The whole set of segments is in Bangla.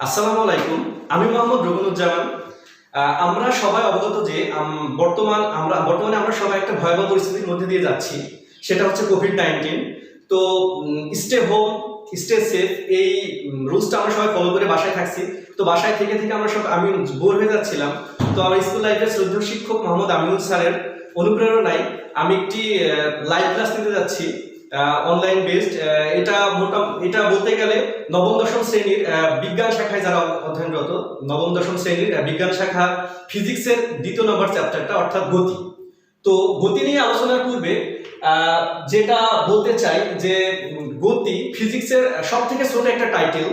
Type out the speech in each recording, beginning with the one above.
আসসালামু আলাইকুম। আমি মোহাম্মদ রবিনুজ্জামান। আমরা সবাই অবগত যে বর্তমানে আমরা সবাই একটা ভয়াবহ পরিস্থিতির মধ্যে দিয়ে যাচ্ছি। সেটা হচ্ছে কোভিড-19। তো স্টে হোম, স্টে সেফ, এই রুলসটা আমরা সবাই ফলো করে বাসায় থাকছি। তো বাসায় থেকে থেকে আমি বোর হয়ে যাচ্ছিলাম। তো আমার স্কুল লাইফের শ্রদ্ধেয় শিক্ষক মোহাম্মদ আমিনুল স্যারের অনুপ্রেরণায় আমি একটি লাইভ ক্লাস নিতে যাচ্ছি, অনলাইন বেসড। এটা বলতে গেলে নবম দশম শ্রেণীর বিজ্ঞান শাখায় যারা অধ্যয়নরত, নবম দশম শ্রেণীর বিজ্ঞান শাখা ফিজিক্সের 2 নম্বর চ্যাপ্টারটা, অর্থাৎ গতি। তো গতি নিয়ে আলোচনার পূর্বে যেটা বলতে চাই যে গতি ফিজিক্সের সব থেকে ছোট একটা টাইটেল,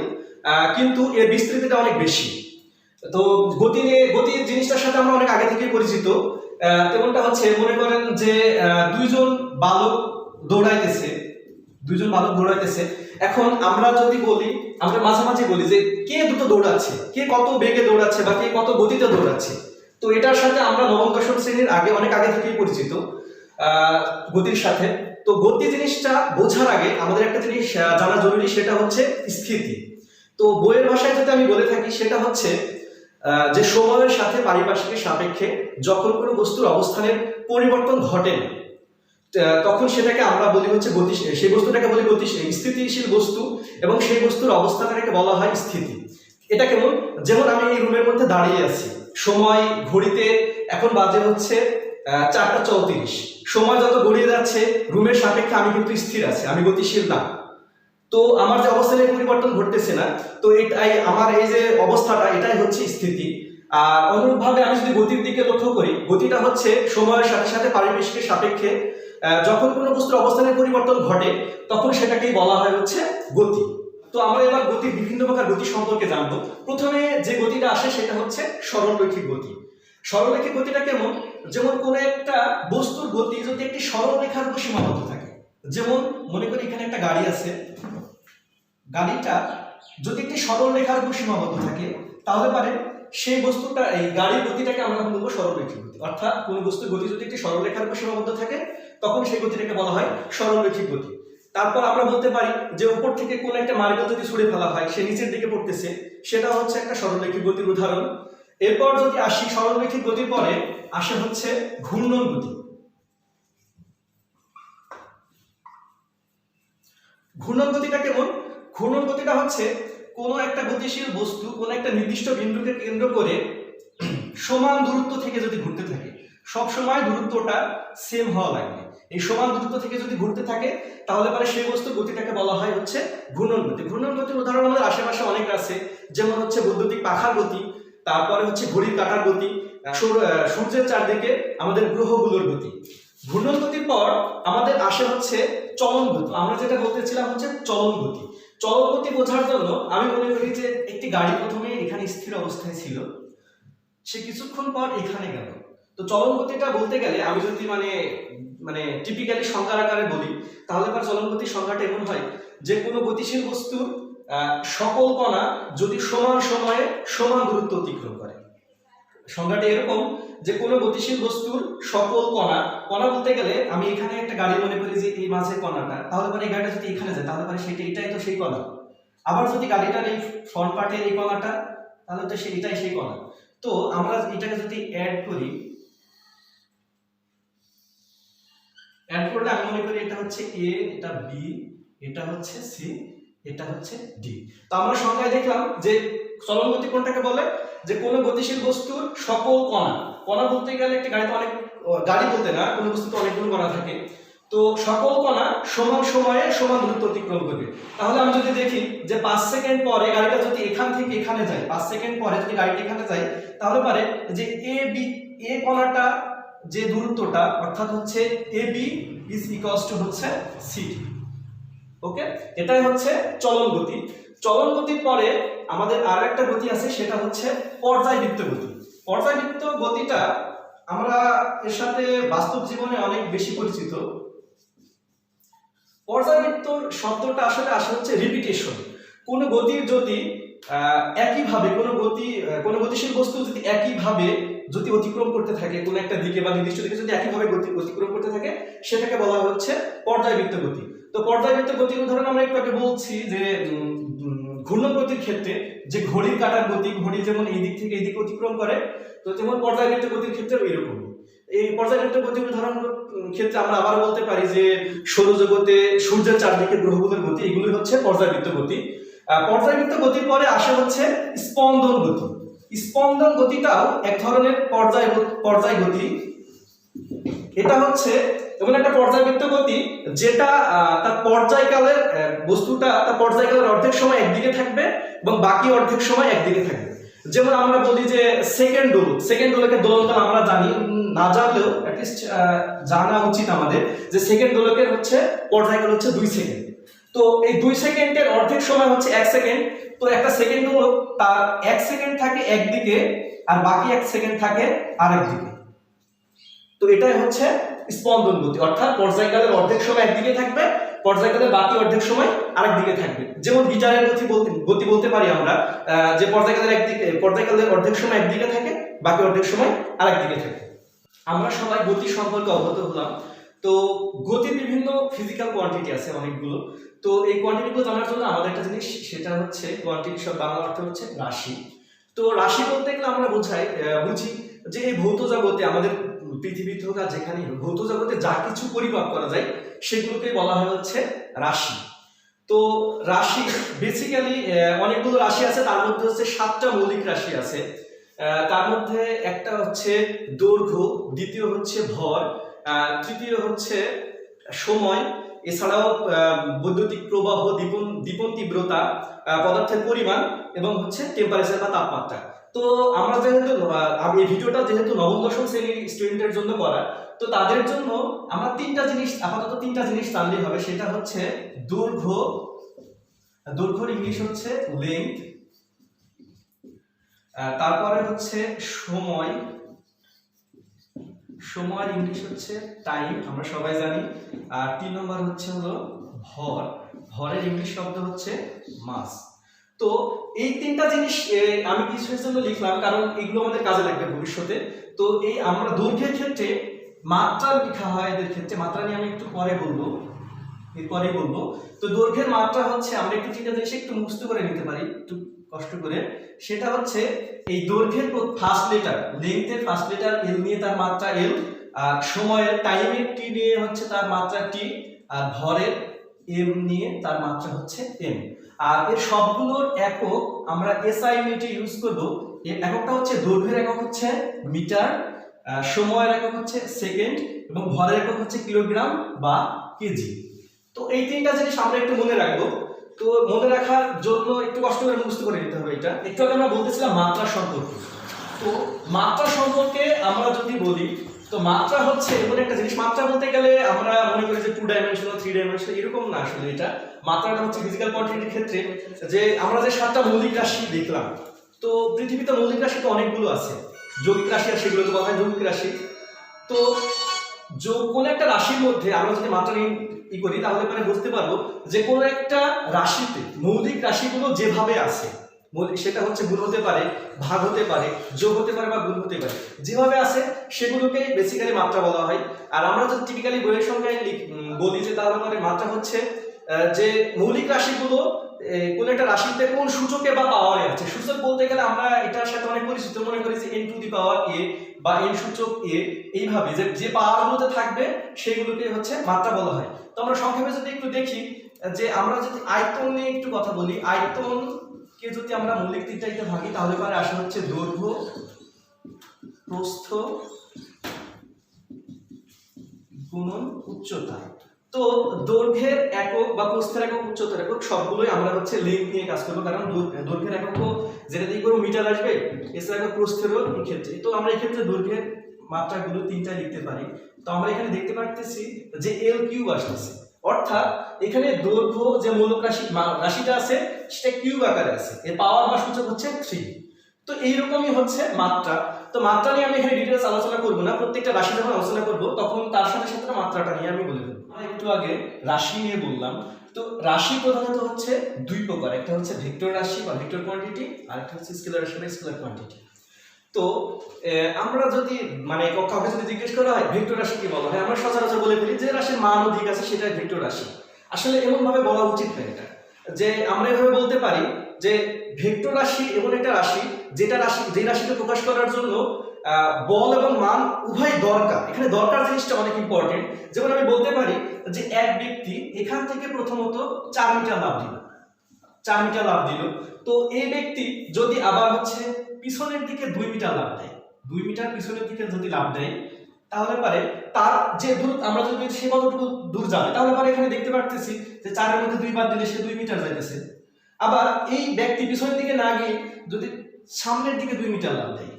কিন্তু এর বিস্তৃতিটা অনেক বেশি। তো গতি জিনিসটার সাথে আমরা অনেক আগে থেকেই পরিচিত। তেমনটা হচ্ছে, মনে করেন যে দুইজন বালক দৌড়াইতেছে এখন আমরা যদি বলি, আমরা মাঝামাঝি বলি যে কে দ্রুত দৌড়াচ্ছে, কে কত বেগে দৌড়াচ্ছে বা কে কত গতিতে দৌড়াচ্ছে। তো এটার সাথে আমরা নবম দশম শ্রেণীর অনেক আগে থেকেই পরিচিত গতির সাথে। তো গতি জিনিসটা বোঝার আগে আমাদের একটা জিনিস জানা জরুরি, সেটা হচ্ছে স্থিতি। তো বইয়ের ভাষায় যদি আমি বলে থাকি, সেটা হচ্ছে যে সময়ের সাথে পারিপার্শ্বিকের সাপেক্ষে যখন কোনো বস্তুর অবস্থানের পরিবর্তন ঘটে না, তখন সেটাকে আমরা বলি হচ্ছে সেই বস্তুটাকে বলি স্থিতিশীল বস্তু, এবং সেই বস্তুর অবস্থাটাকে বলা হয় স্থিতি। এটা কেমন? যেমন আমি এই রুমের মধ্যে দাঁড়িয়ে আছি, সময় ঘড়িতে এখন বাজে হচ্ছে 4:34। সময় যত গড়িয়ে যাচ্ছে রুমের সাপেক্ষে আমি কিন্তু স্থির আছি, আমি গতিশীল না। তো আমার যে অবস্থানের পরিবর্তন ঘটতেছে না, তো এটাই আমার এই যে অবস্থাটা, এটাই হচ্ছে স্থিতি। আর অনুরূপভাবে আমি যদি গতির দিকে লক্ষ্য করি, গতিটা হচ্ছে সময়ের সাথে সাথে পারিপার্শ্বিকের সাপেক্ষে যখন কোনো বস্তুর অবস্থানের পরিবর্তন ঘটে, তখন সেটাকেই বলা হয় হচ্ছে গতি। তো আমরা এবার গতির বিভিন্ন প্রকার গতি সম্পর্কে জানবো। প্রথমে যে গতিটা আসে সেটা হচ্ছে সরলরৈখিক গতি। সরলরৈখিক গতিটা কেমন? যেমন কোনো একটা বস্তুর গতি যদি একটি সরল রেখার উপর সীমাবদ্ধ থাকে, যেমন মনে করি এখানে একটা গাড়ি আছে, গাড়িটা যদি একটি সরল রেখার উপর সীমাবদ্ধ থাকে, তাহলে পারে সেই বস্তুটা, এই গাড়ির গতিটাকে আমরা বলবো সরলরৈখিক গতি। অর্থাৎ কোনো বস্তুর গতি যদি একটি সরল রেখার উপর সীমাবদ্ধ থাকে, তখন সেই গতিটাকে বলা হয় সরলরৈখিক গতি। তারপর আমরা বলতে পারি যে উপর থেকে কোনো একটা মার্বেল যদি ছুঁড়ে ফেলা হয়, সে নিচের দিকে পড়তেছে, সেটা হচ্ছে একটা সরলরৈখিক গতির উদাহরণ। এরপর যদি আসি, সরলরৈখিক গতির পরে আসে হচ্ছে ঘূর্ণন গতি। ঘূর্ণন গতিটা কেমন? ঘূর্ণন গতিটা হচ্ছে কোনো একটা গতিশীল বস্তু কোনো একটা নির্দিষ্ট বিন্দুকে কেন্দ্র করে সমান দূরত্ব থেকে যদি ঘুরতে থাকে, সব সময় দূরত্বটা সেম হওয়া লাগবে। এই সমান দূরত্ব থেকে যদি ঘুরতে থাকে, তাহলে পরে সেই বস্তুর গতিটাকে বলা হয় হচ্ছে ঘূর্ণন গতি। ঘূর্ণন গতির উদাহরণ আমাদের আশেপাশে অনেক আছে, যেমন হচ্ছে বৈদ্যুতিক পাখার গতি, তারপরে হচ্ছে ঘড়ির কাঁটার গতি, সূর্যের চারদিকে আমাদের গ্রহগুলোর গতি। ঘূর্ণন গতির পর আমাদের আসে হচ্ছে চলন গতি। আমরা যেটা বলতেছিলাম হচ্ছে চলন গতি। চলন গতি বোঝার জন্য আমি মনে করি যে একটি গাড়ি প্রথমে এখানে স্থির অবস্থায় ছিল, সে কিছুক্ষণ পর এখানে গেল। তো চলন গতিটা বলতে গেলে আমি যদি মানে টিপিক্যালি সংজ্ঞার আকারে বলি, তাহলে তার চলন গতির সংজ্ঞাটা এমন হয় যে কোনো গতিশীল বস্তুর সকল কণা যদি সমান সময়ে সমান দূরত্ব অতিক্রম করে। সংজ্ঞাটা এরকম যে কোনো গতিশীল বস্তুর সকল কণা বলতে গেলে আমি এখানে একটা গাড়ি মনে করি যে এই মাঝে কণাটা, তাহলে পরে এই গাড়িটা যদি এখানে যায়, তাহলে পরে এটাই তো সেই কণা। আবার যদি গাড়িটার এই ফ্রন্ট পার্টের এই কণাটা, তাহলে তো এটাই সেই কণা। তো আমরা এটাকে যদি অ্যাড করলে আমি মনে করি এটা হচ্ছে এ, এটা বি, এটা হচ্ছে সি, এটা হচ্ছে ডি। তো আমরা সংজ্ঞায় দেখলাম যে চলন গতি কোনটাকে বলে, যে কোনো গতিশীল বস্তুর সকল কণা বলতে গেলে একটা গাড়িতে গাড়ি বলতে না, কোনো বস্তুতে অনেকগুলো কণা থাকে। তো সকল কণা সমান সময়ে সমান দূরত্ব অতিক্রম করবে। তাহলে আমি যদি দেখি যে 5 সেকেন্ড পরে গাড়িটা যদি এখান থেকে এখানে যায়, 5 সেকেন্ড পরে যদি গাড়িটা এখানে যায়, তাহলে পারে যে এ কণাটা যে দূরত্বটা, অর্থাৎ হচ্ছে AB ইজ ইকুয়ালস টু হচ্ছে CD। ওকে, এটাই হচ্ছে চলন গতি। চলন গতির পরে আমাদের আর একটা গতি আছে, সেটা হচ্ছে পর্যায়বৃত্ত গতি। পর্যায়বৃত্ত গতিটা আমরা এর সাথে বাস্তব জীবনে অনেক বেশি পরিচিত। পর্যায়বৃত্ত শব্দটা আসলে হচ্ছে রিপিটেশন। কোনো গতির যদি একইভাবে কোনো গতিশীল বস্তু যদি একইভাবে যদি অতিক্রম করতে থাকে কোনো একটা দিকে বা নির্দিষ্ট দিকে যদি একইভাবে অতিক্রম করতে থাকে, সেটাকে বলা হচ্ছে পর্যায়বৃত্ত গতি। তো পর্যায়বৃত্ত গতির উদাহরণ আমরা একটু আগে বলছি যে ঘূর্ণন গতির ক্ষেত্রে যে ঘড়ির কাঁটার গতি, ঘড়ি যেমন এই দিক থেকে এই দিকে অতিক্রম করে, তো তেমন পর্যায়বৃত্ত গতির ক্ষেত্রেও এরকম। এই পর্যায়বৃত্ত গতির উদাহরণ ক্ষেত্রে আমরা আবার বলতে পারি যে সৌরজগতে সূর্যের চারদিকে গ্রহগুলোর গতি, এগুলি হচ্ছে পর্যায়বৃত্ত গতি। পর্যায়বৃত্ত গতির পরে আসে হচ্ছে স্পন্দন গতি। স্পন্দন গতিটাও এক ধরনের পর্যায় গতি। এটা হচ্ছে এমন একটা পর্যায়বৃত্ত গতি যেটা তার পর্যায়কালের বস্তুটা তার পর্যায়কালের অর্ধেক সময় একদিকে থাকবে এবং বাকি অর্ধেক সময় একদিকে থাকবে। যেমন আমরা বলি যে সেকেন্ড দোলকের দোলনকাল আমরা জানি, না জানলেও অ্যাটলিস্ট জানা উচিত আমাদের যে সেকেন্ড দোলকের হচ্ছে পর্যায়কাল হচ্ছে 2 সেকেন্ড। তো এই 2 সেকেন্ডের অর্ধেক সময় হচ্ছে 1 সেকেন্ড। তো একটা সেকেন্ড দোলক তার 1 সেকেন্ড থাকে একদিকে আর বাকি 1 সেকেন্ড থাকে আরেক দিকে। তো এটাই হচ্ছে স্পন্দন গতি, অর্থাৎ পর্যায়কালের অর্ধেক সময় একদিকে থাকবে, পর্যায়কালের বাকি অর্ধেক সময় আরেক দিকে থাকবে। যেমন গিটারের গতি বলতে পারি আমরা যে পর্যায়কালের অর্ধেক সময় একদিকে থাকে, বাকি অর্ধেক সময় আরেক দিকে থাকে। আমরা সবাই গতি সম্পর্কে অবগত হলাম। তো গতির বিভিন্ন ফিজিক্যাল কোয়ান্টিটি আছে অনেকগুলো। তো এই কোয়ান্টিটিগুলো জানার জন্য আমাদের একটা জিনিস, সেটা হচ্ছে কোয়ান্টিটি, সব বাংলা অর্থ হচ্ছে রাশি। তো রাশি বলতে গেলে আমরা বুঝি যে এই ভৌত জগতে, আমাদের পৃথিবীতে হোক আর যেখানেই হোক, ভৌত জগতে যা কিছু পরিমাপ করা যায় সেগুলোকে বলা হয় হচ্ছে রাশি। তো রাশি বেসিক্যালি অনেকগুলো রাশি আছে, তার মধ্যে হচ্ছে 7টা মৌলিক রাশি আছে। তার মধ্যে একটা হচ্ছে দৈর্ঘ্য, দ্বিতীয় হচ্ছে ভর, তৃতীয় হচ্ছে সময়, এছাড়াও বৈদ্যুতিক প্রবাহ, দীপন তীব্রতা, পদার্থের পরিমাণ এবং হচ্ছে টেম্পারেচার বা তাপমাত্রা। তো আমরা যেহেতু এই ভিডিওটা যেহেতু নবম দশম শ্রেণীর স্টুডেন্টের জন্য করা, তো তাদের জন্য আমরা আপাতত তিনটা জিনিস জানলেই হবে। সেটা হচ্ছে দৈর্ঘ্যর ইংলিশ হচ্ছে লেন্থ, তারপরে হচ্ছে সময়ের ইংলিশ হচ্ছে টাইম, আমরা সবাই জানি। আর 3 নম্বর হচ্ছে হলো ভরের ইংলিশ শব্দ হচ্ছে মাস। তো এই তিনটা জিনিস আমি কিছুর জন্য লিখলাম, কারণ এগুলো আমাদের কাজে লাগবে ভবিষ্যতে। তো এই আমরা দৈর্ঘ্যের ক্ষেত্রে মাত্রা লেখা হয়, এদের ক্ষেত্রে মাত্রা নিয়ে আমি একটু এরপরেই বলবো। তো দৈর্ঘ্যের মাত্রা হচ্ছে, আমরা একটু তিনটা জিনিস একটু মুখস্থ করে নিতে পারি একটু কষ্ট করে। সেটা হচ্ছে এই দৈর্ঘ্যের ফার্স্ট লেটার, লেন্থের ফার্স্ট লেটার এল নিয়ে তার মাত্রা এল, আর সময়ের টাইমের টি নিয়ে হচ্ছে তার মাত্রা টি, আর ভরের এম নিয়ে তার মাত্রা হচ্ছে এম। আর এর সবগুলোর একক আমরা এসআই ইউনিটে ইউজ করব। এর এককটা হচ্ছে, দৈর্ঘ্যের একক হচ্ছে মিটার, সময়ের একক হচ্ছে সেকেন্ড এবং ভরের একক হচ্ছে কিলোগ্রাম বা কেজি। তো এই তিনটা জিনিস আমরা একটু মনে রাখবো। তো মনে রাখার জন্য একটু কষ্ট করে মুখস্থ করে নিতে হবে এটা। একটু আগে আমরা বলতেছিলাম মাত্রা সম্পর্কে। তো মাত্রা সম্পর্কে আমরা যদি বলি, তো মাত্রা হচ্ছে এমন একটা জিনিস, মাত্রা বলতে গেলে আমরা মনে করি যে 2 ডাইমেনশনাল 3 ডাইমেনশনাল, এরকম না। আসলে এটা মাত্রাটা হচ্ছে ফিজিক্যাল কোয়ান্টিটির ক্ষেত্রে যে আমরা যে 7টা মৌলিক রাশি দেখলাম, তো পৃথিবীতে মৌলিক রাশি তো অনেকগুলো আছে, যৌগিক রাশি আর সেগুলো তো বলা হয় যৌগিক রাশি। তো কোন একটা রাশির মধ্যে আমরা যদি মাত্রা নিয়ে করি, তাহলে মানে বুঝতে পারবো যে কোন একটা রাশিতে মৌলিক রাশিগুলো যেভাবে আছে, সেটা হচ্ছে গুণ হতে পারে, ভাগ হতে পারে, যোগ হতে পারে বা গুণ হতে পারে, যেভাবে আছে সেগুলোকে বেসিক্যালি মাত্রা বলা হয়। আর আমরা যদি টিপিক্যালি বইয়ের সংখ্যায় বলি যে তাহলে মানে মাত্রা হচ্ছে যে মৌলিক রাশিগুলো কোন একটা রাশিতে কোন সূচকে বা পাওয়ারে আছে। সূচক বলতে গেলে আমরা এটার সাথে অনেক পরিচিত, মনে করি যে n to the power a বা n সূচক a, এইভাবে যে পাওয়ারগুলোতে থাকবে সেগুলোকে হচ্ছে মাত্রা বলা হয়। তো আমরা সংক্ষেপে যদি একটু দেখি, যে আমরা যদি আয়তন নিয়ে একটু কথা বলি, আয়তনকে যদি আমরা মৌলিক তিনটাতে ভাগি, তাহলে পরে আসে হচ্ছে দৈর্ঘ্য, প্রস্থ গুণন উচ্চতা। তো দৈর্ঘ্যের একক বা প্রস্থের একক, উচ্চতার একক সবগুলোই আমরা হচ্ছে লেন্থ নিয়ে কাজ করবো, কারণ দৈর্ঘ্যের এককও যেটা দিয়ে করবো মিটার আসবে, এছাড়া প্রস্থেরও এই ক্ষেত্রে। তো আমরা এই ক্ষেত্রে দৈর্ঘ্যের মাত্রাগুলো তিনটা লিখতে পারি। তো আমরা এখানে দেখতে পাচ্ছি যে এল কিউব আসতেছে, অর্থাৎ এখানে দৈর্ঘ্য যে মৌলিক রাশিটা আছে সেটা কিউব আকারে আছে, এর পাওয়ার বা সূচক হচ্ছে 3। তো এইরকমই হচ্ছে মাত্রা। তো মাত্রা নিয়ে আমি এখানে ডিটেইলস আলোচনা করব না, প্রত্যেকটা রাশি যখন আলোচনা করব তখন তার সাথে সাথে মাত্রাটা নিয়ে আমি বলে দেব। একটু আগে রাশি নিয়ে বললাম। তো রাশি প্রধানত হচ্ছে 2 প্রকার, একটা হচ্ছে ভেক্টর রাশি বা ভেক্টর কোয়ান্টিটি, আর একটা হচ্ছে স্কেলার রাশি বা স্কেলার কোয়ান্টিটি। তো আমরা যদি মানে কাউকে যদি জিজ্ঞেস করা হয় ভেক্টর রাশি কি বলা হয়, আমরা সচরাচর বলে ফেলি যে রাশির মান অধিক আছে সেটাই ভেক্টর রাশি। আসলে এমন ভাবে বলা উচিত না এটা, যে আমরা এভাবে বলতে পারি যে ভেক্টর রাশি এমন একটা রাশি যেটা যে রাশিকে প্রকাশ করার জন্য বল এবং মান উভয় দরকার। এখানে দরকার জিনিসটা অনেক ইম্পর্টেন্ট। যেমন আমি বলতে পারি যে এক ব্যক্তি এখান থেকে প্রথমত 4 মিটার লাফ দিল, 4 মিটার লাফ দিল, তো এই ব্যক্তি যদি আবার হচ্ছে পিছনের দিকে 2 মিটার লাফ দেয়, 2 মিটার পিছনের দিকে যদি লাফ দেয়, তাহলে পারে তার যে দূর আমরা যদি সে কতটুকু দূর যাবে, তাহলে পারে এখানে দেখতে পারতেছি যে 4 এর মধ্যে 2 বাদ দিলে সে 2 মিটার যাইতেছে। আবার এই ব্যক্তি পিছনের দিকে না গিয়ে যদি সামনের দিকে 2 মিটার লাফ দেয়,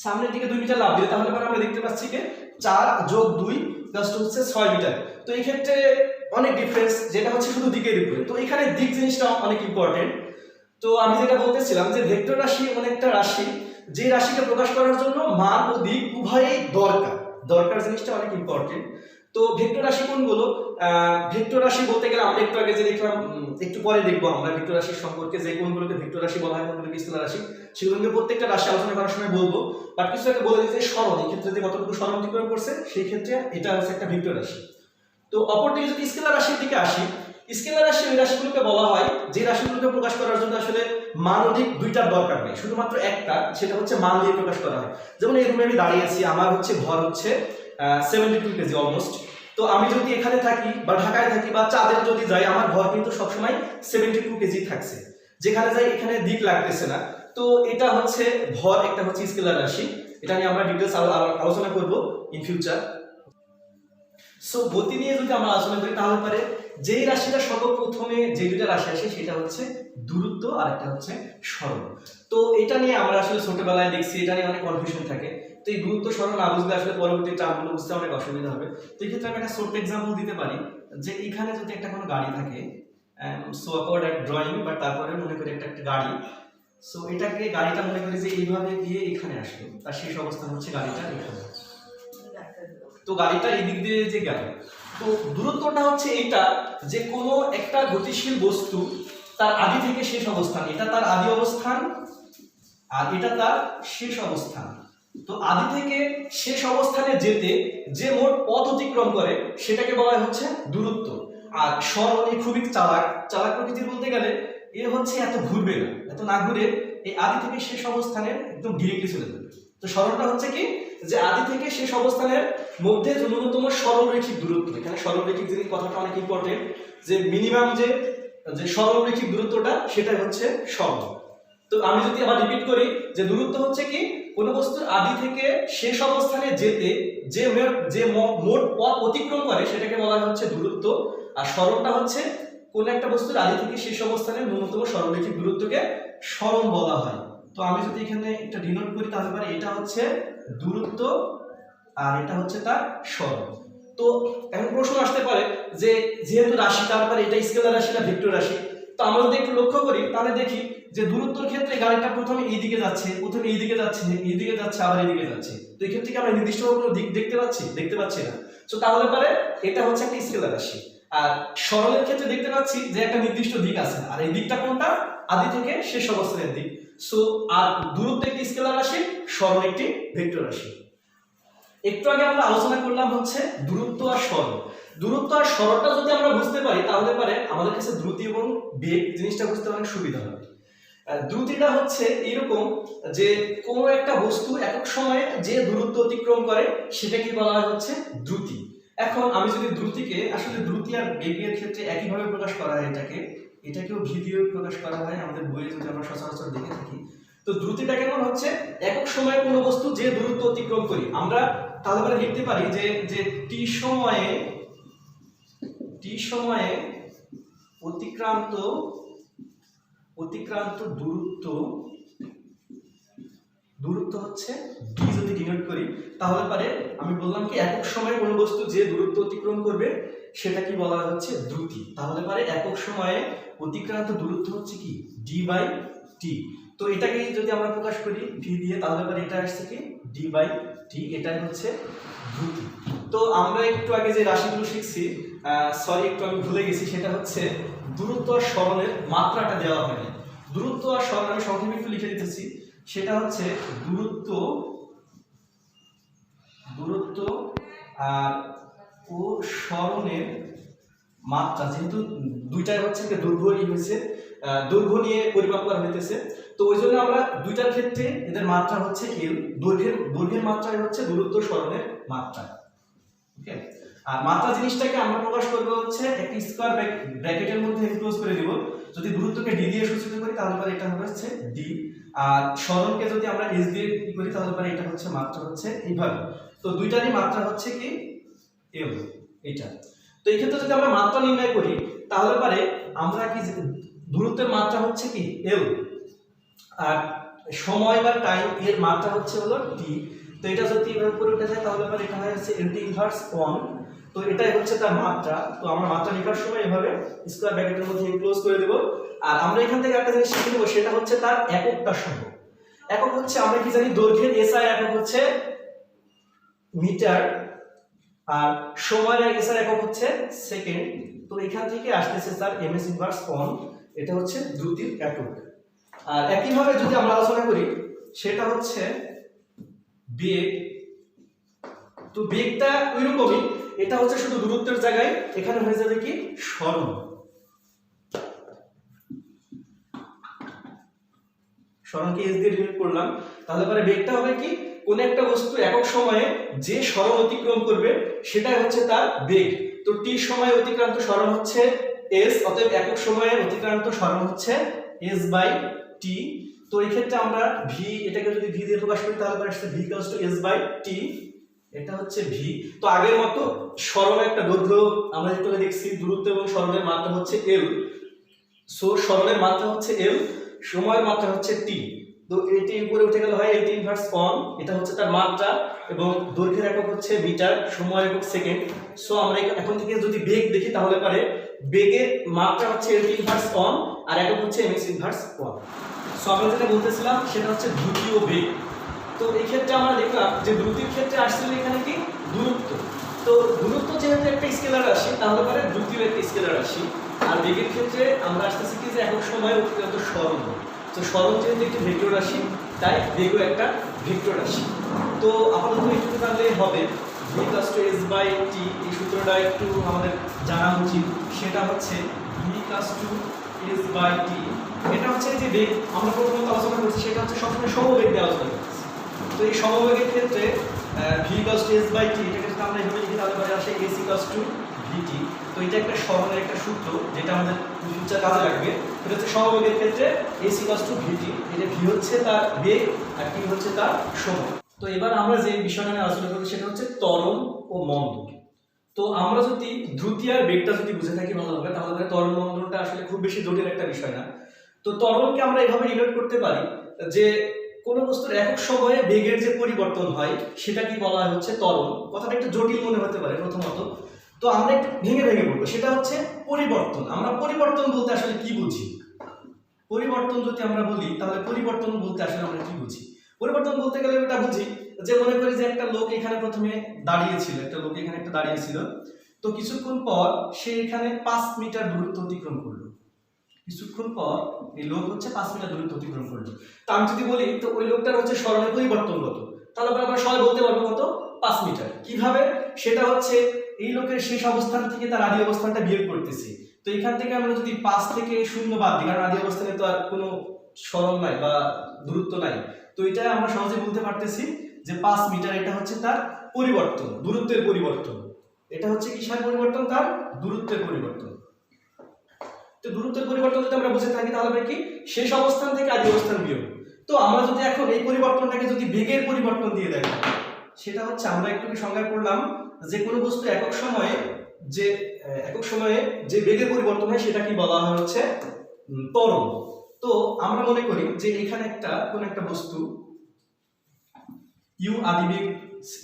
সামনের দিকে 2 মিটার লাফ দিলে, তাহলে পরে আমরা দেখতে পাচ্ছি যে 4 যোগ 2 জাস্ট হচ্ছে 6 মিটার। তো এই ক্ষেত্রে অনেক ডিফারেন্স, যেটা হচ্ছে শুধু দিকের উপরে। তো এখানে দিক জিনিসটা অনেক ইম্পর্টেন্ট। তো আমি যেটা বলতেছিলাম যে ভেক্টর রাশি অনেকটা রাশি যে রাশিকে প্রকাশ করার জন্য মান ও দিক উভয়ই দরকার, দরকার জিনিসটা অনেক ইম্পর্টেন্ট। তো ভেক্টর রাশি কোনগুলো? ভেক্টর রাশি বলতে গেলে আমরা একটু আগে যে দেখলাম, একটু পরে দেখবো আমরা ভেক্টর রাশি সম্পর্কে, যে কোনগুলোকে ভেক্টর রাশি বলা হয়, কোনগুলোকে স্কেলার রাশি, সেগুলোকে প্রত্যেকটা রাশি আলোচনা করার সময় বলবো। বাট কিছু আগে বলে দিই যে সরণ, এই ক্ষেত্রে যে কতটুকু সরণ অতিক্রম করছে, সেই ক্ষেত্রে এটা হচ্ছে একটা ভেক্টর রাশি। তো অপরদিকে যদি স্কেলার রাশির দিকে আসি, স্কেলার রাশি ওই রাশিগুলোকে বলা হয় যে রাশিগুলোকে প্রকাশ করার জন্য আসলে মান ও দিক দুইটার দরকার নেই, শুধুমাত্র একটা, সেটা হচ্ছে মান দিয়ে প্রকাশ করা হয়। যেমন এই রুমে আমি দাঁড়িয়ে আছি, আমার হচ্ছে ভর হচ্ছে 72 কেজি অলমোস্ট। তো আমি যদি এখানে থাকি বা ঢাকায় থাকি বা চাঁদে যদি যাই, আমার ভর কিন্তু সবসময় 72 কেজি থাকছে, যেখানে যাই এখানে দিক লাগতেছে না। তো এটা হচ্ছে ভর, একটা হচ্ছে স্কেলার রাশি। এটা নিয়ে আমরা ডিটেইলস আলোচনা করব ইন ফিউচার। সো গতি নিয়ে যদি আমরা আলোচনা করি, তাহলে পারে যেই রাশিটা সর্বপ্রথমে যে দুইটা রাশি আসে, সেটা হচ্ছে দূরত্ব আর একটা হচ্ছে সরণ। তো এটা নিয়ে আমরা আসলে ছোটবেলায় দেখছি, এটা নিয়ে অনেক কনফিউশন থাকে। তো এই দূরত্ব সরণ না বুঝলে আসলে পরবর্তী টার্মগুলো বুঝতে অনেক অসুবিধা হবে। তো এই ক্ষেত্রে আমি একটা ছোট্ট এক্সাম্পল দিতে পারি, যে এখানে যদি একটা কোনো গাড়ি থাকে, so accord at drawing, but তারপরে মনে করি একটা গাড়ি, সো এটাকে গাড়িটা মনে করি যে এইভাবে গিয়ে এখানে আসলো, তার শেষ অবস্থান হচ্ছে গাড়িটা এখানে। তো গাড়িটা এই দিক দিয়ে যে গেল, তো দূরত্বটা হচ্ছে এটা, যে কোনো একটা গতিশীল বস্তু তার আদি থেকে শেষ অবস্থান, এটা তার আদি অবস্থান আর এটা তার শেষ অবস্থান। তো আদি থেকে শেষ অবস্থানে যেতে যে মোট পথ অতিক্রম করে, সেটাকে বলা হচ্ছে দূরত্ব। আর সরণ খুবই চালাক চালাক প্রকৃতির বলতে গেলে, এ হচ্ছে এত ঘুরবে না, এত না ঘুরে এই আদি থেকে শেষ অবস্থানে একদম ডিরেক্টলি চলে যাবে। তো সরণটা হচ্ছে কি, যে আদি থেকে শেষ অবস্থানের মধ্যে ন্যূনতম সরলরৈখিক দূরত্ব। এখানে সরলরৈখিক জিনিস কথাটা অনেক ইম্পর্টেন্ট, যে মিনিমাম যে সরলরৈখিক দূরত্বটা, সেটাই হচ্ছে সরণ। তো আমি যদি আবার রিপিট করি, যে দূরত্ব হচ্ছে কি, কোনো বস্তুর আদি থেকে শেষ অবস্থানে যেতে যে মোট পথ অতিক্রম করে, সেটাকে বলা হচ্ছে দূরত্ব। আর সরণটা হচ্ছে কোন একটা বস্তুর আদি থেকে শেষ অবস্থানের ন্যূনতম সরলরৈখিক দূরত্বকে সরণ বলা হয়। তো আমি যদি এখানে একটা ডিনোট করি, তাহলে পারে এটা হচ্ছে দূরত্ব আর এটা হচ্ছে তার সরণ। তো এখন প্রশ্ন আসতে পারে যে যেহেতু রাশি, তারপরে এটা স্কেলার রাশি না ভেক্টর রাশি। তো আমরা যদি একটু লক্ষ্য করি, তাহলে দেখি যে দূরত্বের ক্ষেত্রে গাড়িটা প্রথমে এই দিকে যাচ্ছে, আবার এইদিকে যাচ্ছে। তো এই ক্ষেত্রে কি আমরা নির্দিষ্ট কোনো দিক দেখতে পাচ্ছি না। তো তাহলে পারে এটা হচ্ছে একটা স্কেলার রাশি। আর সরলের ক্ষেত্রে দেখতে পাচ্ছি যে একটা নির্দিষ্ট দিক আছে, আর এই দিকটা কোনটা, আদি থেকে শেষ অবস্থানের দিক। সো আর দূরত্ব একটি স্কেলার রাশি, সরল একটি ভেক্টর রাশি। একটু আগে আমরা আলোচনা করলাম হচ্ছে দূরত্ব আর সরণ। দূরত্ব আর সরণটা যদি আমরা বুঝতে পারি, তাহলে পারে আমাদের কাছে দ্রুতি এবং বেগ জিনিসটা বুঝতে অনেক সুবিধা হবে। দ্রুতিটা হচ্ছে এরকম, যে কোনো একটা বস্তু একক সময়ে যে দূরত্ব অতিক্রম করে, সেটাকে বলা হচ্ছে দ্রুতি। এখন আমি যদি দ্রুতিকে, আসলে দ্রুতি আর বেগের ক্ষেত্রে একইভাবে প্রকাশ করা হয়, এটাকেও ভিডিও প্রকাশ করা হয় আমাদের বইয়ে, যদি আমরা সচরাচর দেখে থাকি। তো দ্রুতিটা কেমন হচ্ছে, একক সময়ে কোনো বস্তু যে দূরত্ব অতিক্রম করি, আমরা তাহলে পরে লিখতে পারি যে টি সময়ে অতিক্রান্ত দূরত্ব হচ্ছে ডি। যদি ডিনোট করি, তাহলে পারে আমি বললাম কি, একক সময়ে কোনো বস্তু যে দূরত্ব অতিক্রম করবে, সেটা কি বলা হচ্ছে দ্রুতি। তাহলে পারে একক সময়ে অতিক্রান্ত দূরত্ব হচ্ছে কি, ডি বাই টি। তো এটাকে যদি আমরা প্রকাশ করি ভি দিয়ে, তাহলে পারে এটা আসছে কি, ডি বাই টি, এটাই হচ্ছে দ্রুতি। তো আমরা একটু আগে যে রাশিগুলো শিখছি, একটু আমি ভুলে গেছি, সেটা হচ্ছে দূরত্ব আর সরণের মাত্রাটা দেওয়া হয়নি। দূরত্ব আর সরণ আমি সংক্ষেপে একটু লিখে দিতেছি, সেটা হচ্ছে দূরত্ব আর ও সরণের মাত্রা, যেহেতু দুইটাই হচ্ছে কি দৈর্ঘ্যই হয়েছে, দৈর্ঘ্য নিয়ে পরিমাপ করা হইতেছে, তো ওই জন্য আমরা দুইটার ক্ষেত্রে এদের মাত্রা হচ্ছে এল, দৈর্ঘ্যের মাত্রাই হচ্ছে দূরত্ব সরণের মাত্রা। ওকে, আর মাত্রা জিনিসটাকে আমরা প্রকাশ করব হচ্ছে একটি স্কয়ার ব্র্যাকেটের মধ্যে এনক্লোজ করে দিব। যদি দূরত্বকে ডি দিয়ে সূচিত করি তাহলে পরে এটা হবে হচ্ছে ডি, আর সরণকে যদি আমরা এস দিয়ে কি করি তাহলে পরে এটা হচ্ছে মাত্রা হচ্ছে এইভাবে। তো দুইটারই মাত্রা হচ্ছে কি এল, এটা। তো এই ক্ষেত্রে যদি আমরা মাত্রা নির্ণয় করি তাহলে পরে আমরা কি দূরত্বের মাত্রা হচ্ছে কি এল, আর সময় বা টাইম এর মাত্রা হচ্ছে হলো টি। তো এটা যদি এভাবে উপরে উঠে যায় তাহলে পরে এটা হয় হচ্ছে এলটি ইনভার্স 1। তো এটাই হচ্ছে তার মাত্রা। তো আমরা মাত্রা লেখার সময় এভাবে স্কয়ার ব্র্যাকেটের মধ্যে এনক্লোজ করে দেব। আর আমরা এখান থেকে একটা জিনিস শিখে নেব, সেটা হচ্ছে তার এককটা সহ। একক হচ্ছে আমরা কি জানি, দৈর্ঘ্যের এসআই একক হচ্ছে মিটার, আর সময়ের এসআই একক হচ্ছে সেকেন্ড। তো এখান থেকে আসতেছে স্যার এমএস ইনভার্স 1, এটা হচ্ছে দ্রুতির একক। আর একইভাবে যদি আমরা আলোচনা করি সেটা হচ্ছে বেগ। তো বেগটা ওইরকমই, এটা হচ্ছে শুধু দূরত্বের জায়গায় এখানে হয়ে যাবে কি সরণ। সরণকে এস দিয়ে ডিনোট করলাম, তাহলে পরে বেগটা হবে কি, কোন একটা বস্তু একক সময়ে যে সরণ অতিক্রম করবে সেটাই হচ্ছে তার বেগ। তো টি সময়ে অতিক্রান্ত সরণ হচ্ছে এস, অতএব একক সময়ে অতিক্রান্ত সরণ হচ্ছে এস বাই টি। তো এই ক্ষেত্রে আমরা ভি, এটাকে যদি ভি দিয়ে প্রকাশ করি তাহলে পরে আসছে V equals to S by T, এটা হচ্ছে ভি। তো আগের মতো সরণের একটা দৈর্ঘ্য আমরা যেটা দেখছি, দূরত্ব এবং সরণের মাত্রা হচ্ছে এল। সো সরণের মাত্রা হচ্ছে এল, সময়ের মাত্রা হচ্ছে টি। তো এটি উপরে উঠে গেল হয় এলটি ইনভার্স 1, এটা হচ্ছে তার মাত্রা, এবং দৈর্ঘ্যের একক হচ্ছে মিটার, সময়ের একক সেকেন্ড। সো আমরা এখন থেকে যদি বেগ দেখি তাহলে পারে বেগের মাত্রা হচ্ছে এলটি ইনভার্স 1 আর একক হচ্ছে এমএস ইনভার্স 1। সো আমরা যেটা বলতেছিলাম সেটা হচ্ছে দ্রুতি ও বেগ। তো এই ক্ষেত্রে আমরা দেখলাম যে দ্রুতির ক্ষেত্রে আসছিল এখানে কি দূরত্ব। তো দূরত্ব যেহেতু একটা স্কেলার রাশি তাহলে পরে দ্রুতিও একটা স্কেলার রাশি। আর বেগের ক্ষেত্রে আমরা আসতেছি কি যে একক সময় অতিক্রান্ত সরণ। তো সরণ যেহেতু একটি ভেক্টর রাশি তাই বেগও একটা ভেক্টর রাশি। তো আপাতত একটু জানলে হবে v + s / t, এই সূত্রটা একটু আমাদের জানা উচিত। সেটা হচ্ছে v + s / t, এটা হচ্ছে যে বেগ আমরা প্রথমত আলোচনা করছি সেটা হচ্ছে সবসময় সমবেগ দিয়ে আলোচনা করছি। তো এই সমবেগের ক্ষেত্রে v + s / t, এটাকে যদি আমরা এভাবে লিখি তাহলে পরে আসে s = vt। তো এটা একটা সরণের একটা সূত্র যেটা আমাদের ফিউচার কাজে লাগবে। এটা হচ্ছে সমবেগের ক্ষেত্রে s = vt, এটা v হচ্ছে তার বেগ আর t হচ্ছে তার সময়। তো এবার আমরা যে বিষয়টা নিয়ে আলোচনা করব সেটা হচ্ছে ত্বরণ ও মন্দন। তো আমরা যদি দ্রুতি আর বেগটা যদি বুঝে থাকি ভালো হবে, তাহলে ত্বরণ মন্দনটা আসলে খুব বেশি জটিল একটা বিষয় না। তো ত্বরণকে আমরা এভাবে রিলেট করতে পারি যে কোনো বস্তুর একক সময়ে বেগের যে পরিবর্তন হয় সেটা কি বলা হয় হচ্ছে ত্বরণ। কথাটা একটু জটিল মনে হতে পারে প্রথমত, তো আমরা একটু ভেঙে ভেঙে বলবো। সেটা হচ্ছে পরিবর্তন। আমরা পরিবর্তন বলতে আসলে কি বুঝি? পরিবর্তন যদি আমরা বলি তাহলে পরিবর্তন বলতে আসলে আমরা কি বুঝি? পরিবর্তন বলতে গেলে এটা বুঝি যে মনে করি যে একটা লোক এখানে প্রথমে দাঁড়িয়েছিল, একটা লোক এখানে একটা দাঁড়িয়েছিল, তো কিছুক্ষণ পর সে এখানে 5 মিটার দূরত্ব অতিক্রম করলো। কিছুক্ষণ পর এই লোক হচ্ছে 5 মিটার দূরত্ব অতিক্রম করলো। তো আমি যদি বলি তো ওই লোকটার হচ্ছে সরণের পরিবর্তন কত, তাহলে আমরা সবাই বলতে পারবো কত, 5 মিটার। কিভাবে? সেটা হচ্ছে এই লোকের শেষ অবস্থান থেকে তার আদি অবস্থানটা বিয়োগ করতেছি। তো এখান থেকে আমরা যদি 5 থেকে 0 বাদ দিই, কারণ আদি অবস্থানে তো আর কোনো সরণ নাই বা দূরত্ব নাই, তো এটা আমরা সহজে বলতে পারতেছি যে 5 মিটার এটা হচ্ছে তার পরিবর্তন, দূরত্বের পরিবর্তন। এটা হচ্ছে কিসের পরিবর্তন? তার দূরত্বের পরিবর্তন। তো দূরত্বের পরিবর্তন যদি আমরা বুঝে থাকি তাহলে কি শেষ অবস্থান থেকে আদি অবস্থান বিয়োগ। তো আমরা যদি এখন এই পরিবর্তনটাকে যদি বেগের পরিবর্তন দিয়ে দেখি, সেটা হচ্ছে আমরা একটু সংজ্ঞা করলাম যে কোনো বস্তু একক সময়ে যে বেগের পরিবর্তন হয় সেটা কি বলা হয় হচ্ছে ত্বরণ। তো আমরা মনে করি যে এখানে কোন একটা বস্তু u আদিবেগ,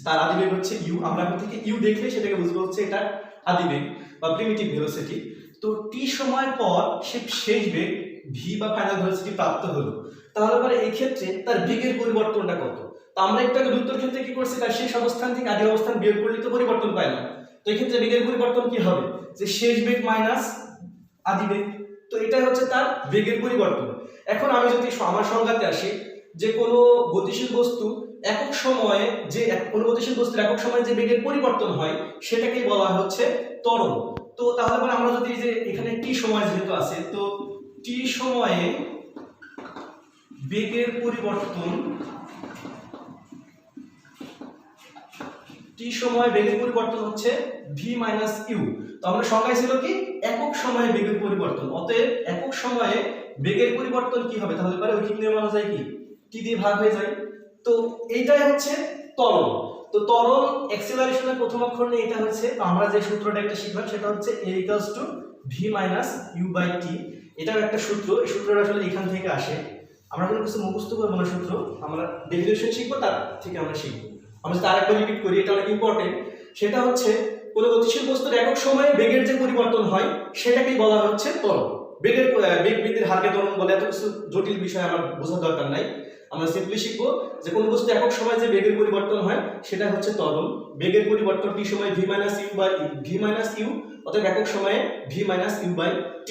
তার আদিবেগ হচ্ছে u। আমরা এখন থেকে u দেখলে সেটাকে বুঝবো হচ্ছে এটা আদিবেগ বা প্রিমিটিভ ভেলোসিটি। তো t সময় পর সে শেষ বেগ v বা ফাইনাল ভেলোসিটি প্রাপ্ত হলো, তাহলে পরে এই ক্ষেত্রে তার বেগের পরিবর্তনটা কত? তো আমরা একটু আগে দ্রুতর ক্ষেত্রে কি করছি, তার শেষ অবস্থান থেকে আদি অবস্থান বিয়োগ করলে তো পরিবর্তন পাইলাম। তো এই ক্ষেত্রে বেগের পরিবর্তন কি হবে? যে শেষ বেগ মাইনাস আদি বেগ। তো এটাই হচ্ছে তার বেগের পরিবর্তন। এখন আমি যদি আমার সংজ্ঞাতে আসি যে কোনো গতিশীল বস্তু একক সময়ে কোনো গতিশীল বস্তুর একক সময়ে যে বেগের পরিবর্তন হয় সেটাকেই বলা হচ্ছে ত্বরণ। তো তাহলে পরে আমরা যদি যে এখানে টি সময় যেহেতু আছে, তো টি সময়ে বেগের পরিবর্তন, টি সময় বেগের পরিবর্তন হচ্ছে ভি মাইনাস ইউ। তো আমরা সংজ্ঞায় ছিল কি একক সময়ে বেগের পরিবর্তন, অতএব একক সময়ে বেগের পরিবর্তন কি হবে, তাহলে পরে ঐকিক নিয়ম অনুযায়ী কি টি দিয়ে ভাগ হয়ে যায়। তো এইটাই হচ্ছে ত্বরণ। তো ত্বরণ অ্যাক্সিলারেশনের প্রথম অক্ষর নিয়ে এটা হচ্ছে, তো আমরা যে সূত্রটা একটা শিখলাম সেটা হচ্ছে a = v - u/t। এটাও একটা সূত্র, এই সূত্রটা আসলে এখান থেকে আসে। আমরা কোনো কিছু মুখস্থ করবো না সূত্র, আমরা ডেরিভেশন শিখবো, তার থেকে আমরা শিখবো। আমরা যদি আরেকবার রিপিট করি, এটা অনেক ইম্পর্টেন্ট। সেটা হচ্ছে কোনো গতিশীল বস্তুর একক সময়ে বেগের যে পরিবর্তন হয় সেটাকেই বলা হচ্ছে ত্বরণ। বেগ বৃদ্ধির হারকে ত্বরণ বলে, এত কিছু জটিল বিষয় আমার বোঝার দরকার নাই। আমরা সিম্পলি শিখবো যে কোন বস্তু একক সময়ে যে বেগের পরিবর্তন হয় সেটা হচ্ছে ত্বরণ। বেগের পরিবর্তন টি সময় v - u, অতএব একক সময়ে v - u/t।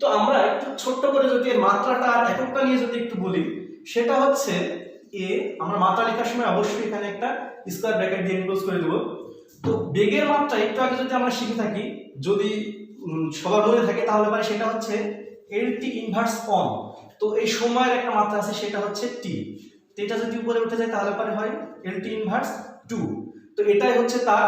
তো আমরা একটু ছোট্ট করে যদি এর মাত্রাটা আর এককটা নিয়ে যদি একটু বলি, সেটা হচ্ছে a, আমরা মাত্রা লেখার সময় অবশ্যই এখানে একটা স্কয়ার ব্র্যাকেট দিয়ে এনক্লোজ করে দেব। তো বেগের মাত্রা একটু আগে যদি আমরা শিখে থাকি, যদি সবার মনে থাকে, তাহলে মানে সেটা হচ্ছে lt ইনভার্স অন। তো এই সময়ের একটা মাত্রা আছে সেটা হচ্ছে t। তো এটা যদি উপরে উঠে যায় তাহলে পরে হয় lt ইনভার্স 2। তো এটাই হচ্ছে তার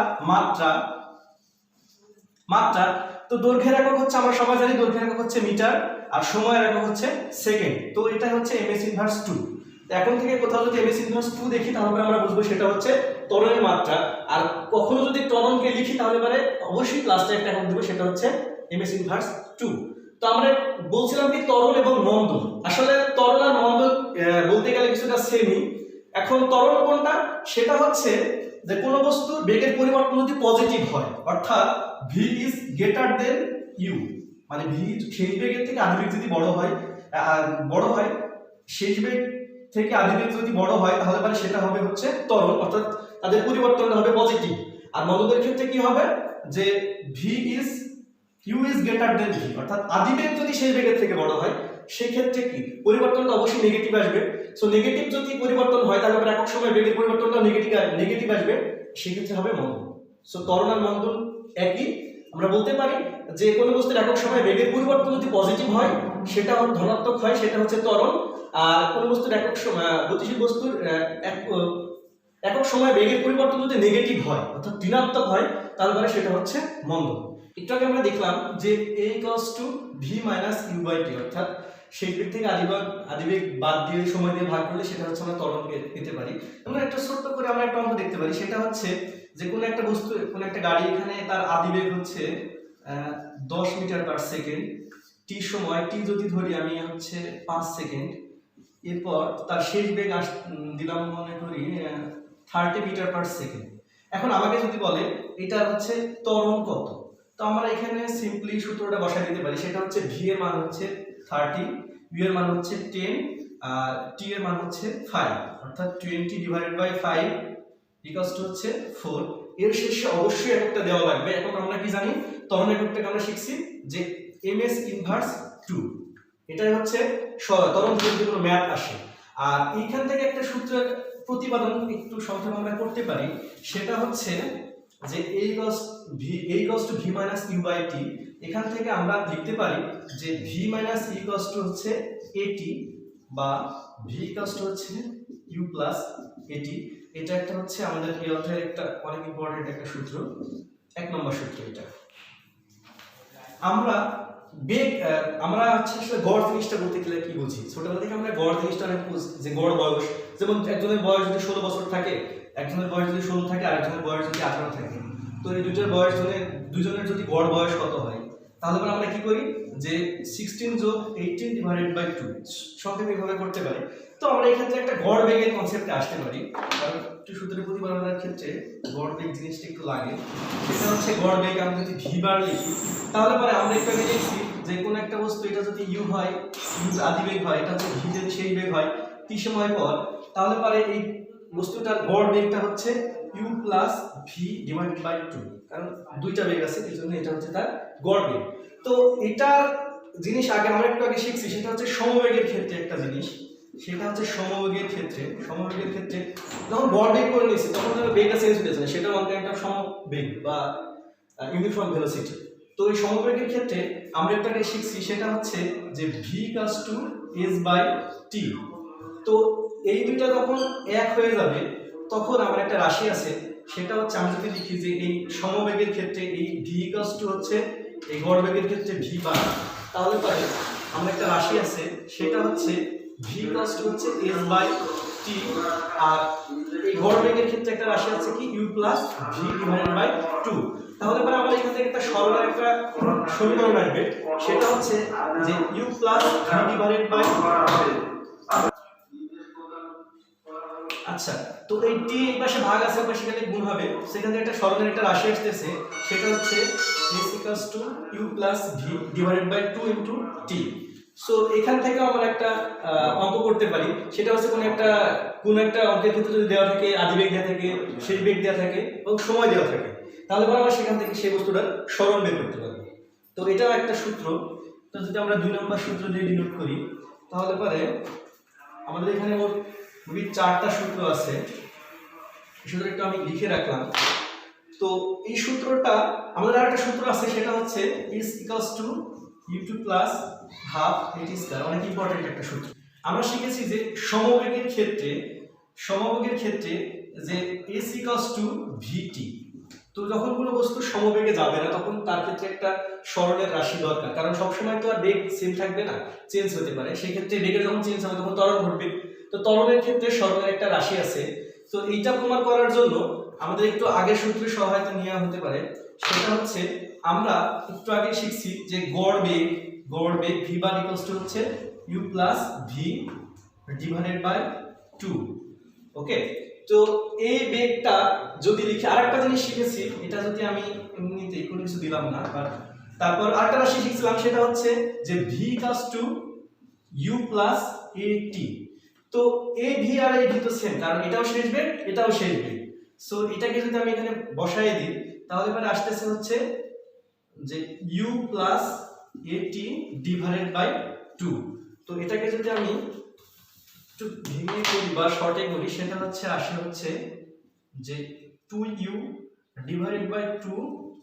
মাত্রা। তো দৈর্ঘ্যের একক হচ্ছে, আমরা সবাই জানি দৈর্ঘ্যের একক হচ্ছে মিটার, আর সময়ের একক হচ্ছে সেকেন্ড। তো এটা হচ্ছে ms ইনভার্স 2। তো এখন থেকে কোথাও যদি ms ইনভার্স 2 দেখি তাহলে আমরা বুঝবো সেটা হচ্ছে ত্বরণের মাত্রা। আর কখনো যদি ত্বরণকে লিখি তাহলে মানে অবশ্যই লাস্টে একটা একক দেব, সেটা হচ্ছে ms ইনভার্স 2। তো আমরা বলছিলাম কি ত্বরণ এবং মন্দন, আসলে ত্বরণ আর মন্দন বলতে গেলে কিছুটা সেমই। এখন ত্বরণ কোনটা, সেটা হচ্ছে যে কোনো বস্তুর বেগের পরিবর্তন যদি পজিটিভ হয়, অর্থাৎ v is greater than u, মানে v শেষ বেগের থেকে আদি বেগ যদি বড় হয়, শেষ বেগ থেকে আদি বেগ যদি বড় হয় তাহলে মানে সেটা হবে হচ্ছে ত্বরণ, অর্থাৎ তাদের পরিবর্তনটা হবে পজিটিভ। আর মন্দনের ক্ষেত্রে কি হবে, যে u is greater than v, অর্থাৎ আদি বেগ যদি শেষ বেগের থেকে বড় হয় সেই ক্ষেত্রে কি পরিবর্তনটা অবশ্যই নেগেটিভ আসবে। সো নেগেটিভ যদি পরিবর্তন হয় তাহলে পরে একক সময় বেগের পরিবর্তনটা নেগেটিভ আসবে, সেই ক্ষেত্রে হবে মন্দন। সো ত্বরণ আর মন্দন একই। আমরা বলতে পারি যে কোনো বস্তুর একক সময় বেগের পরিবর্তন যদি পজিটিভ হয়, সেটা ধনাত্মক হয়, সেটা হচ্ছে ত্বরণ। আর কোনো বস্তুর একক সময় গতিশীল বস্তুর একক সময় বেগের পরিবর্তন যদি নেগেটিভ হয়, অর্থাৎ ঋণাত্মক হয়, তাহলে সেটা হচ্ছে মন্দন। একটু আগে আমরা দেখলাম যে a = v - u/t, অর্থাৎ শেষ বেগ থেকে আদি বেগ বাদ দিয়ে সময় দিয়ে ভাগ করলে সেটা হচ্ছে আমরা ত্বরণ পেতে পারি। আমরা একটা ছোট্ট করে আমরা একটা অঙ্ক দেখতে পারি, সেটা হচ্ছে যে কোনো একটা বস্তু, কোনো একটা গাড়ি, এখানে তার আদি বেগ হচ্ছে 10 মিটার/সেকেন্ড, টি সময় টি যদি ধরি আমি হচ্ছে 5 সেকেন্ড, এরপর তার শেষ বেগ দিলাম মনে করি 30 মিটার/সেকেন্ড। এখন আমাকে যদি বলে এটা হচ্ছে ত্বরণ কত, তো আমরা এখানে সিম্পলি সূত্রটা বসাই দিতে পারি, সেটা হচ্ছে v এর মান হচ্ছে 30, u এর মান হচ্ছে 10, আর t এর মান হচ্ছে 5, অর্থাৎ 20/5 হচ্ছে 4। এর শেষে অবশ্যই এককটা দেওয়া লাগবে। একক আমরা কি জানি, ত্বরণ এককটাকে আমরা শিখছি যে ms ইনভার্স 2। এটাই হচ্ছে ত্বরণ যদি কোনো ম্যাথ আসে। আর এইখান থেকে একটা সূত্রের প্রতিপাদন একটু সংক্ষেপে আমরা করতে পারি, সেটা হচ্ছে যে a = v - u/t। এখান থেকে আমরা লিখতে পারি যে v - u হচ্ছে at, বা v হচ্ছে u + at। এটা একটা হচ্ছে আমাদের এই অধ্যায়ের একটা অনেক ইম্পর্টেন্ট একটা সূত্র, 1 নম্বর সূত্র এটা। আমরা হচ্ছে আসলে গড় জিনিসটা বলতে গেলে কি বুঝি, ছোটবেলা থেকে আমরা গড় জিনিসটা অনেক বুঝি, যে গড় বয়স, যেমন একজনের বয়স যদি 16 বছর থাকে, একজনের বয়স যদি 16 থাকে, আরেকজনের বয়স যদি 18 থাকে, তো এই দুজনের যদি গড় বয়স কত হয়, তাহলে আমরা কি করি যে 16 + 18/2 সংক্ষেপে এভাবে করতে পারি। তো আমরা এই ক্ষেত্রে একটা গড় বেগের কনসেপ্টে আসতে পারি, কারণ একটু সূত্রের প্রতিপাদনের ক্ষেত্রে গড় বেগ জিনিসটা একটু লাগে। সেটা হচ্ছে গড় বেগ আমি যদি v বার লিখি, তাহলে পরে আমরা একটু আগে দেখছি যে কোন একটা বস্তু, এটা যদি u হয়, u আদি বেগ হয়, এটা হচ্ছে v যদি সেই বেগ হয় t সময় পর, তাহলে পরে এই বস্তুটার গড় বেগটা হচ্ছে u + v/2, কারণ দুইটা বেগ আছে, এই জন্য এটা হচ্ছে তার গড় বেগ। তো এটার জিনিস আগে আমরা একটু আগে শিখছি, সেটা হচ্ছে সমবেগের ক্ষেত্রে একটা জিনিস, সেটা হচ্ছে সমবেগের ক্ষেত্রে যখন গড় বেগ করে নিয়েছি তখন বেগটা চেঞ্জ হয়ে যায়, সেটা আমাদের একটা সমবেগ বা ইউনিফর্ম ভেলোসিটি। তো এই সমবেগের ক্ষেত্রে আমরা একটা শিখছি, সেটা হচ্ছে যে v equals to s by t। তো এই দুইটা যখন এক হয়ে যাবে তখন আমার একটা রাশি আছে, সেটা হচ্ছে আমি যদি লিখি যে এই সমবেগের ক্ষেত্রে এই v ইকুয়ালস টু হচ্ছে এই গড়বেগের ক্ষেত্রে v বার, তাহলে পরে আমরা একটা রাশি আছে, সেটা হচ্ছে v ইকুয়ালস টু হচ্ছে s বাই t, আর এই গড়বেগের ক্ষেত্রে একটা রাশি আছে কি u plus v divided by 2। তাহলে পরে আমরা এখান থেকে একটা সরলের একটা সমীকরণ আসবে, সেটা হচ্ছে যে u plus v divided by. আচ্ছা, তো এই t এই পাশে ভাগ আছে, ওই পাশে গেলে গুণ হবে, সেখান থেকে একটা সরলের একটা রাশি আসতেছে, সেটা হচ্ছে s equals to u plus v divided by 2 into t। So এখান থেকে আমরা একটা অঙ্ক করতে পারি, সেটা হচ্ছে কোন একটা অঙ্কের ক্ষেত্রে যদি দেওয়া থাকে আদিবেগ দেওয়া থাকে, সেই বেগ দেওয়া থাকে এবং সময় দেওয়া থাকে, তাহলে আমরা সেখান থেকে সেই বস্তুটার সরণ বের করতে পারবো। তো এটাও একটা সূত্র। তো যদি আমরা 2 নম্বর সূত্র দিয়ে ডিনোট করি, তাহলে পরে আমাদের এখানে মোট 4টা সূত্র আছে, সূত্রটা একটু আমি লিখে রাখলাম। তো এই সূত্রটা আমাদের আরেকটা সূত্র আছে, সেটা হচ্ছে s equals two u2 plus half at square, অনেক ইম্পর্টেন্ট একটা সূত্র। আমরা শিখেছি যে সমবেগের ক্ষেত্রে যে s ইকুয়ালস টু vt। তো যখন কোনো বস্তু সমবেগে যাবে না তখন তার ক্ষেত্রে একটা সরণের রাশি দরকার, কারণ সবসময় তো আর বেগ সেম থাকবে না, চেঞ্জ হতে পারে। সেই ক্ষেত্রে বেগের যখন চেঞ্জ হবে তখন ত্বরণ ঘটবে। তো ত্বরণের ক্ষেত্রে সরণের একটা রাশি আছে। তো এইটা প্রমাণ করার জন্য আমাদের একটু আগের সূত্রের সহায়তা নেওয়া হতে পারে, সেটা হচ্ছে আমরা একটু আগে শিখছি যে গড় বেগ v বার ইকুয়ালস টু হচ্ছে u plus v divided by 2। Okay, তো এই বেগটা যদি লিখি, আরেকটা জিনিস শিখেছি, এটা যদি আমি এমনিতেই কোনো কিছু দিলাম না, বাট তারপর আরেকটা রাশি শিখছিলাম, সেটা হচ্ছে যে v equals to u plus at। তো এই v আর এই v তো সেম, কারণ এটাও শেষ বেগ এটাও শেষ বেগ। সো এটাকে যদি আমি এখানে বসায় দিই, তাহলে পরে আসতেছে হচ্ছে যে u plus at divided by 2। তো এটাকে যদি আমি একটু ভেঙে করি বা শর্টে করি, সেটা হচ্ছে হচ্ছে যে 2u divided by 2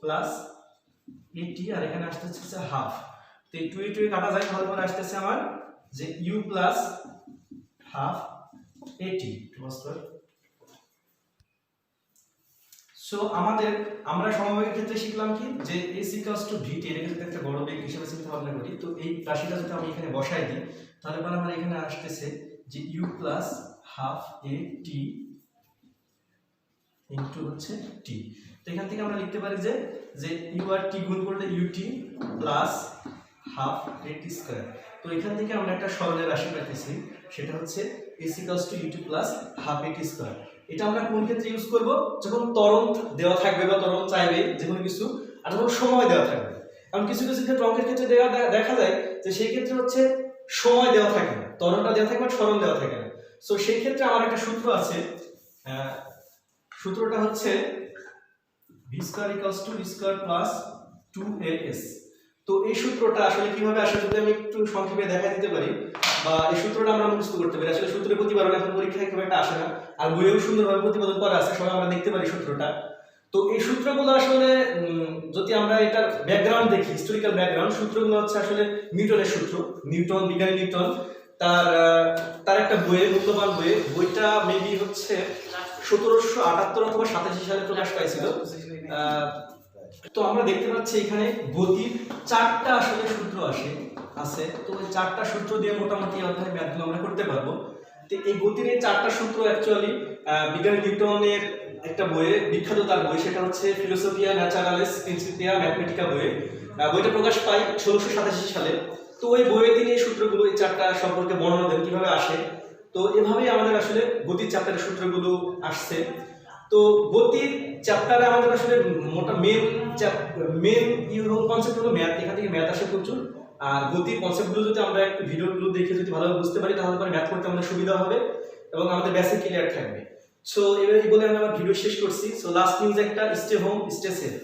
plus at, আর এখানে আসতেছে হাফ। তো এই 2 এ 2 কাটা যায়, তাহলে পরে আসতেছে আমার যে u plus half at square. So আমরা সমবেগের ক্ষেত্রে শিখলাম কি যে s ইকুয়ালস টু vt, এটাকে যদি একটা বড় বেগ হিসেবে চিন্তা ভাবনা করি, তো এই রাশিটা যদি আমি এখানে বসাই দিই, তাহলে পরে আমার এখানে আসতেছে যে u plus half at into হচ্ছে t। তো এখান থেকে আমরা লিখতে পারি যে u আর t গুণ করলে ut plus half at square. তো এখান থেকে আমরা একটা সরলের রাশি পাইতেছি, সেটা হচ্ছে s equals two u2 plus half at square. এটা আমরা কোন ক্ষেত্রে ইউজ করব? যখন ত্বরণ দেওয়া থাকবে বা ত্বরণ চাইবে যে কোনো কিছু, আর যখন সময় দেওয়া থাকবে। কারণ কিছু ক্ষেত্রে অঙ্কের ক্ষেত্রে দেখা যায় যে সেই ক্ষেত্রে হচ্ছে সময় দেওয়া থাকে না, ত্বরণটা দেওয়া থাকে বা সরণ দেওয়া থাকে না। সো সেই ক্ষেত্রে আমার একটা সূত্র আছে, সূত্রটা হচ্ছে v square equals to v square plus 2as। তো এই সূত্রটা আসলে কিভাবে আসে যদি আমি একটু সংক্ষেপে দেখা দিতে পারি, বা এই সূত্রটা আমরা মুখস্থ করতে পারি। আসলে সূত্রের প্রতিপাদন এখন পরীক্ষায় খুব একটা আসে না, আর বইয়েও সুন্দরভাবে প্রতিপাদন করা আছে, সবাই আমরা দেখতে পারি সূত্রটা। তো এই সূত্রগুলো আসলে যদি আমরা এটার ব্যাকগ্রাউন্ড দেখি, হিস্টোরিক্যাল ব্যাকগ্রাউন্ড, সূত্রগুলো হচ্ছে আসলে নিউটনের সূত্র। বিজ্ঞানী নিউটন তার একটা মূল্যবান বইটা মেবি হচ্ছে 1778 অথবা 87 সালে প্রকাশ পাইছিল। তো আমরা দেখতে পাচ্ছি এখানে গতির 4টা আসলে সূত্র আছে। তো এই 4টা সূত্র দিয়ে মোটামুটি অধ্যায় ম্যাথগুলো আমরা করতে পারবো। তো এই গতির এই 4টা সূত্র অ্যাকচুয়ালি বিজ্ঞানী নিউটনের একটা বইয়ে, বিখ্যাত তার বই, সেটা হচ্ছে ফিলোসফিয়া ন্যাচারালিস প্রিন্সিপিয়া ম্যাথমেটিকা বইটা প্রকাশ পায় 1687 সালে। তো ওই বইয়ে তিনি এই সূত্রগুলো, এই 4টা সম্পর্কে বর্ণনা দেন কিভাবে আসে। তো এভাবেই আমাদের আসলে গতির চ্যাপ্টারের সূত্রগুলো আসছে। তো গতির চ্যাপ্টারে আমাদের আসলে মেন কনসেপ্ট হলো ম্যাথ। এখান থেকে ম্যাথ আসে প্রচুর, আর গতির কনসেপ্টগুলো যদি আমরা একটু ভিডিওগুলো দেখে যদি ভালোভাবে বুঝতে পারি, তাহলে পরে ম্যাথ করতে আমাদের সুবিধা হবে এবং আমাদের বেসিক ক্লিয়ার থাকবে। সো এবারে বলে আমি আমার ভিডিও শেষ করছি। সো লাস্ট নিউজ একটা, স্টে হোম স্টে সেফ।